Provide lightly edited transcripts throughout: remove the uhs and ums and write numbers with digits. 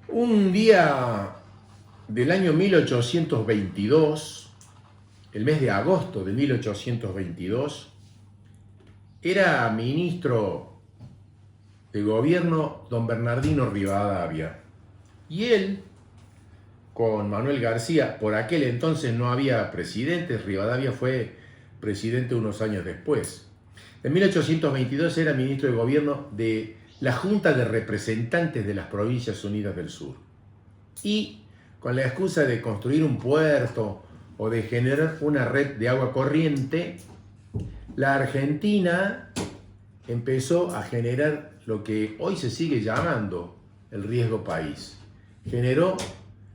Un día del año 1822, el mes de agosto de 1822, era ministro de gobierno don Bernardino Rivadavia. Y él, con Manuel García, por aquel entonces no había presidentes, Rivadavia fue presidente unos años después. En 1822 era ministro de gobierno de la Junta de Representantes de las Provincias Unidas del Sur. Y con la excusa de construir un puerto o de generar una red de agua corriente, la Argentina empezó a generar lo que hoy se sigue llamando el riesgo país. Generó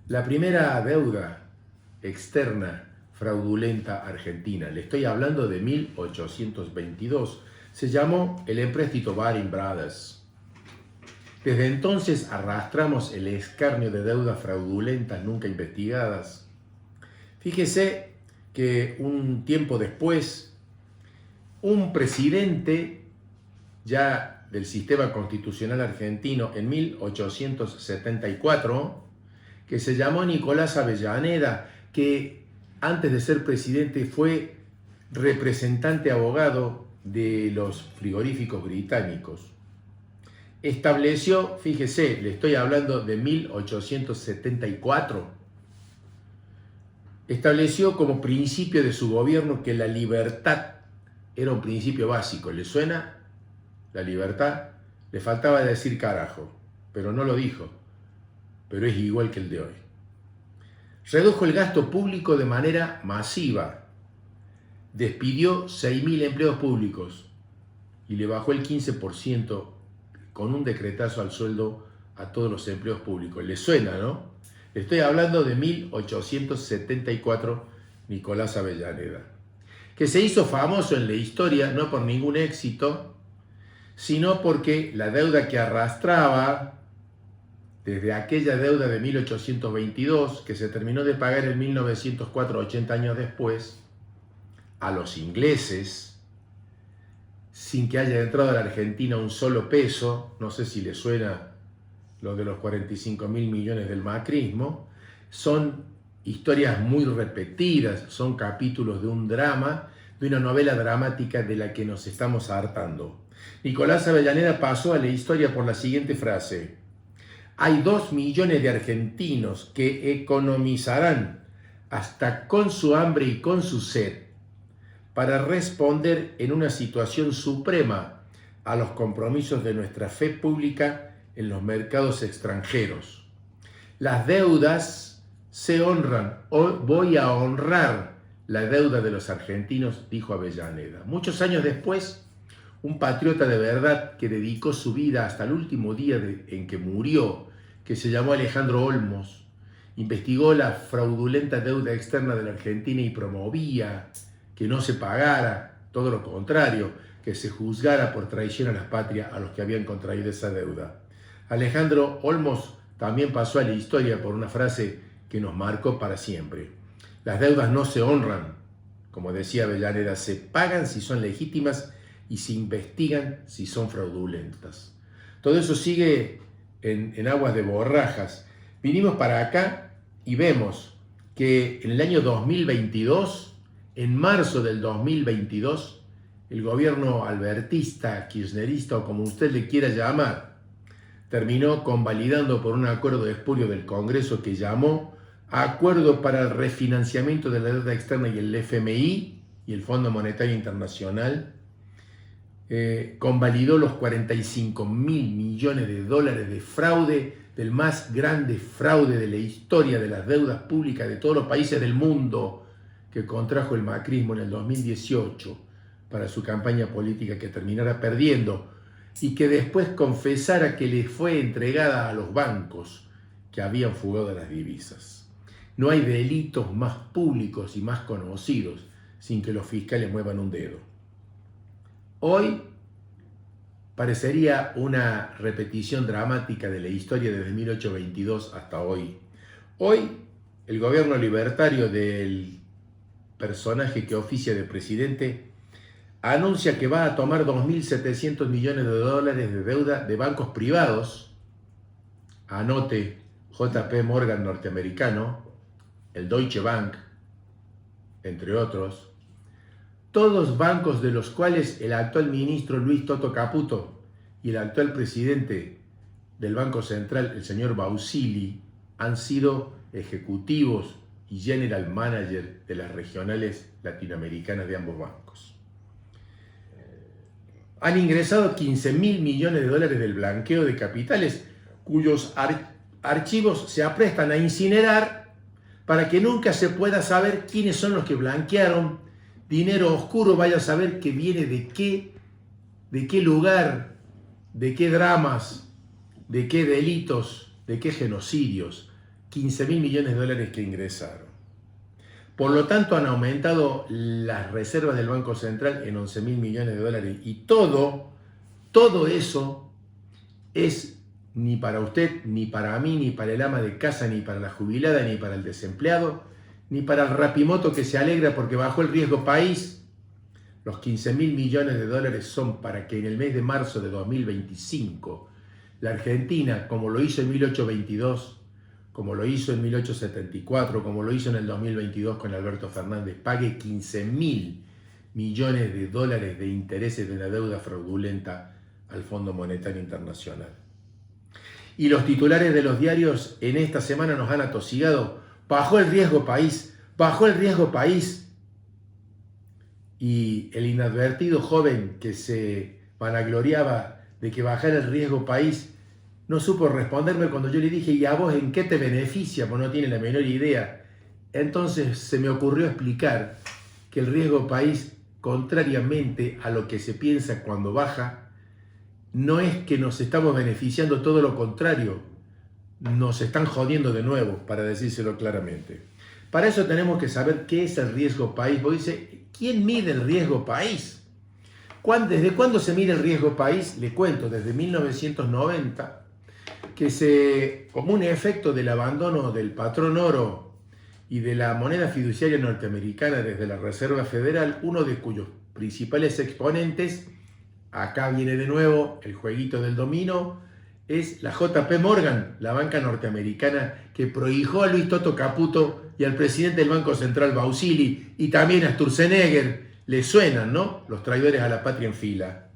la primera deuda externa fraudulenta argentina. Le estoy hablando de 1822. Se llamó el empréstito Baring Brothers. Desde entonces arrastramos el escarnio de deudas fraudulentas nunca investigadas. Fíjese que un tiempo después, un presidente ya del sistema constitucional argentino en 1874, que se llamó Nicolás Avellaneda, que antes de ser presidente fue representante abogado de los frigoríficos británicos, estableció, fíjese, le estoy hablando de 1874, estableció como principio de su gobierno que la libertad era un principio básico. ¿Le suena? La libertad. Le faltaba decir carajo, pero no lo dijo, pero es igual que el de hoy. Redujo el gasto público de manera masiva, despidió 6.000 empleos públicos y le bajó el 15% con un decretazo al sueldo a todos los empleos públicos. ¿Le suena, no? Estoy hablando de 1874, Nicolás Avellaneda, que se hizo famoso en la historia no por ningún éxito, sino porque la deuda que arrastraba, desde aquella deuda de 1822, que se terminó de pagar en 1904, 80 años después, a los ingleses, sin que haya entrado a la Argentina un solo peso. No sé si le suena lo de los 45.000 millones del macrismo. Son historias muy repetidas, son capítulos de un drama, de una novela dramática de la que nos estamos hartando. Nicolás Avellaneda pasó a la historia por la siguiente frase: hay 2 millones de argentinos que economizarán hasta con su hambre y con su sed para responder en una situación suprema a los compromisos de nuestra fe pública en los mercados extranjeros. Las deudas se honran. Hoy voy a honrar la deuda de los argentinos, dijo Avellaneda. Muchos años después, un patriota de verdad que dedicó su vida hasta el último día en que murió, que se llamó Alejandro Olmos, investigó la fraudulenta deuda externa de la Argentina y promovía que no se pagara, todo lo contrario, que se juzgara por traición a la patria a los que habían contraído esa deuda. Alejandro Olmos también pasó a la historia por una frase que nos marcó para siempre: las deudas no se honran, como decía Avellaneda, se pagan si son legítimas y se investigan si son fraudulentas. Todo eso sigue en aguas de borrajas. Vinimos para acá y vemos que en el año 2022, en marzo del 2022, el gobierno albertista, kirchnerista o como usted le quiera llamar, terminó convalidando por un acuerdo de expurio del Congreso que llamó Acuerdo para el Refinanciamiento de la Deuda Externa y el FMI y el Fondo Monetario Internacional, convalidó los 45.000 millones de dólares de fraude, del más grande fraude de la historia de las deudas públicas de todos los países del mundo, que contrajo el macrismo en el 2018 para su campaña política, que terminara perdiendo y que después confesara que le fue entregada a los bancos que habían fugado las divisas. No hay delitos más públicos y más conocidos sin que los fiscales muevan un dedo. Hoy parecería una repetición dramática de la historia desde 1822 hasta hoy. Hoy el gobierno libertario del personaje que oficia de presidente anuncia que va a tomar 2.700 millones de dólares de deuda de bancos privados. Anote JP Morgan norteamericano, el Deutsche Bank, entre otros, todos bancos de los cuales el actual ministro Luis Toto Caputo y el actual presidente del Banco Central, el señor Bausili, han sido ejecutivos y general manager de las regionales latinoamericanas de ambos bancos. Han ingresado 15.000 millones de dólares del blanqueo de capitales, cuyos archivos se aprestan a incinerar para que nunca se pueda saber quiénes son los que blanquearon dinero oscuro, vaya a saber que viene de qué lugar, de qué dramas, de qué delitos, de qué genocidios. 15.000 millones de dólares que ingresaron. Por lo tanto, han aumentado las reservas del Banco Central en 11.000 millones de dólares. Y todo eso es ni para usted, ni para mí, ni para el ama de casa, ni para la jubilada, ni para el desempleado, ni para el rapimoto que se alegra porque bajó el riesgo país. Los 15.000 millones de dólares son para que en el mes de marzo de 2025 la Argentina, como lo hizo en 1822, como lo hizo en 1874, como lo hizo en el 2022 con Alberto Fernández, pague 15.000 millones de dólares de intereses de la deuda fraudulenta al Fondo Monetario Internacional. Y los titulares de los diarios en esta semana nos han atosigado: bajó el riesgo país, bajó el riesgo país. Y el inadvertido joven que se vanagloriaba de que bajara el riesgo país no supo responderme cuando yo le dije: ¿y a vos en qué te beneficia? Pues no tiene la menor idea. Entonces se me ocurrió explicar que el riesgo país, contrariamente a lo que se piensa cuando baja, no es que nos estamos beneficiando, todo lo contrario, nos están jodiendo de nuevo, para decírselo claramente. Para eso tenemos que saber qué es el riesgo país. Porque dice, ¿quién mide el riesgo país? ¿Desde cuándo se mide el riesgo país? Le cuento, desde 1990, que como un efecto del abandono del patrón oro y de la moneda fiduciaria norteamericana desde la Reserva Federal, uno de cuyos principales exponentes, acá viene de nuevo el jueguito del dominó, es la JP Morgan, la banca norteamericana que prohijó a Luis Toto Caputo y al presidente del Banco Central Bausili y también a Sturzenegger. Le suenan, ¿no? Los traidores a la patria en fila.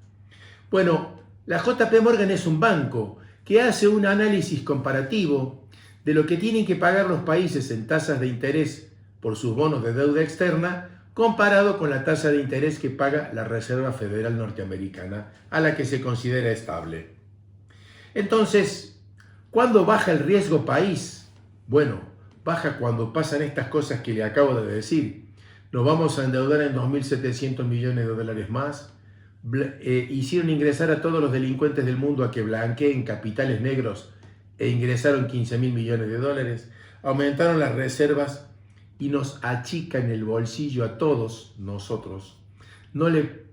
Bueno, la JP Morgan es un banco que hace un análisis comparativo de lo que tienen que pagar los países en tasas de interés por sus bonos de deuda externa comparado con la tasa de interés que paga la Reserva Federal Norteamericana, a la que se considera estable. Entonces, ¿cuándo baja el riesgo país? Bueno, baja cuando pasan estas cosas que le acabo de decir. Nos vamos a endeudar en 2.700 millones de dólares más. Hicieron ingresar a todos los delincuentes del mundo a que blanqueen capitales negros e ingresaron 15.000 millones de dólares. Aumentaron las reservas y nos achican el bolsillo a todos nosotros. No le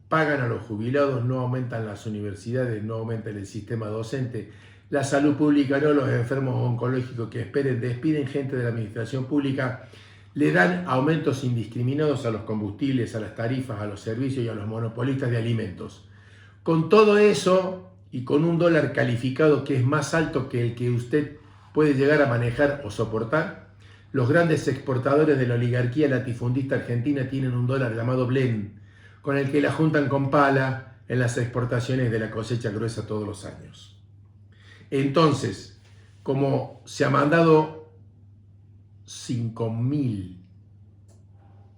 pagan a los jubilados, no aumentan las universidades, no aumentan el sistema docente, la salud pública no, los enfermos oncológicos que esperen, despiden gente de la administración pública, le dan aumentos indiscriminados a los combustibles, a las tarifas, a los servicios y a los monopolistas de alimentos. Con todo eso y con un dólar calificado que es más alto que el que usted puede llegar a manejar o soportar, los grandes exportadores de la oligarquía latifundista argentina tienen un dólar llamado blend, con el que la juntan con pala en las exportaciones de la cosecha gruesa todos los años. Entonces, como se ha mandado 5.000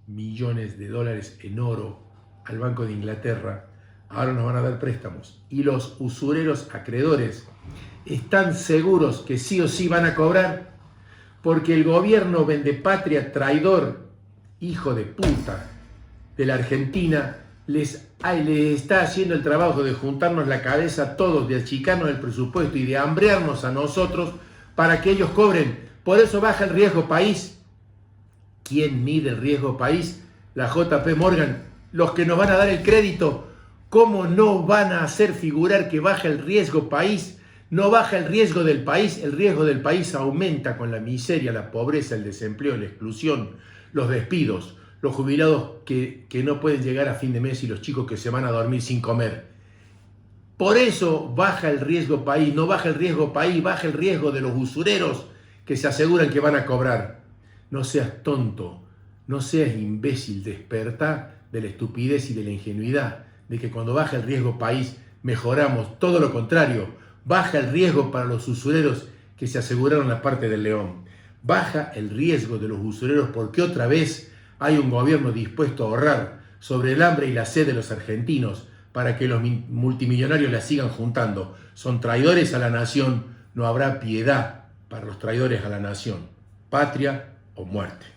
millones de dólares en oro al Banco de Inglaterra, ahora nos van a dar préstamos. Y los usureros acreedores están seguros que sí o sí van a cobrar, porque el gobierno vendepatria, traidor, hijo de puta de la Argentina, les está haciendo el trabajo de juntarnos la cabeza a todos, de achicarnos el presupuesto y de hambrearnos a nosotros para que ellos cobren. Por eso baja el riesgo país. ¿Quién mide el riesgo país? La JP Morgan. Los que nos van a dar el crédito. ¿Cómo no van a hacer figurar que baja el riesgo país? No baja el riesgo del país. El riesgo del país aumenta con la miseria, la pobreza, el desempleo, la exclusión, los despidos, los jubilados que no pueden llegar a fin de mes y los chicos que se van a dormir sin comer. Por eso baja el riesgo país, no baja el riesgo país, baja el riesgo de los usureros que se aseguran que van a cobrar. No seas tonto, no seas imbécil, despertá de la estupidez y de la ingenuidad, de que cuando baja el riesgo país mejoramos, todo lo contrario, baja el riesgo para los usureros que se aseguraron la parte del león. Baja el riesgo de los usureros porque otra vez hay un gobierno dispuesto a ahorrar sobre el hambre y la sed de los argentinos para que los multimillonarios la sigan juntando. Son traidores a la nación, no habrá piedad para los traidores a la nación. Patria o muerte.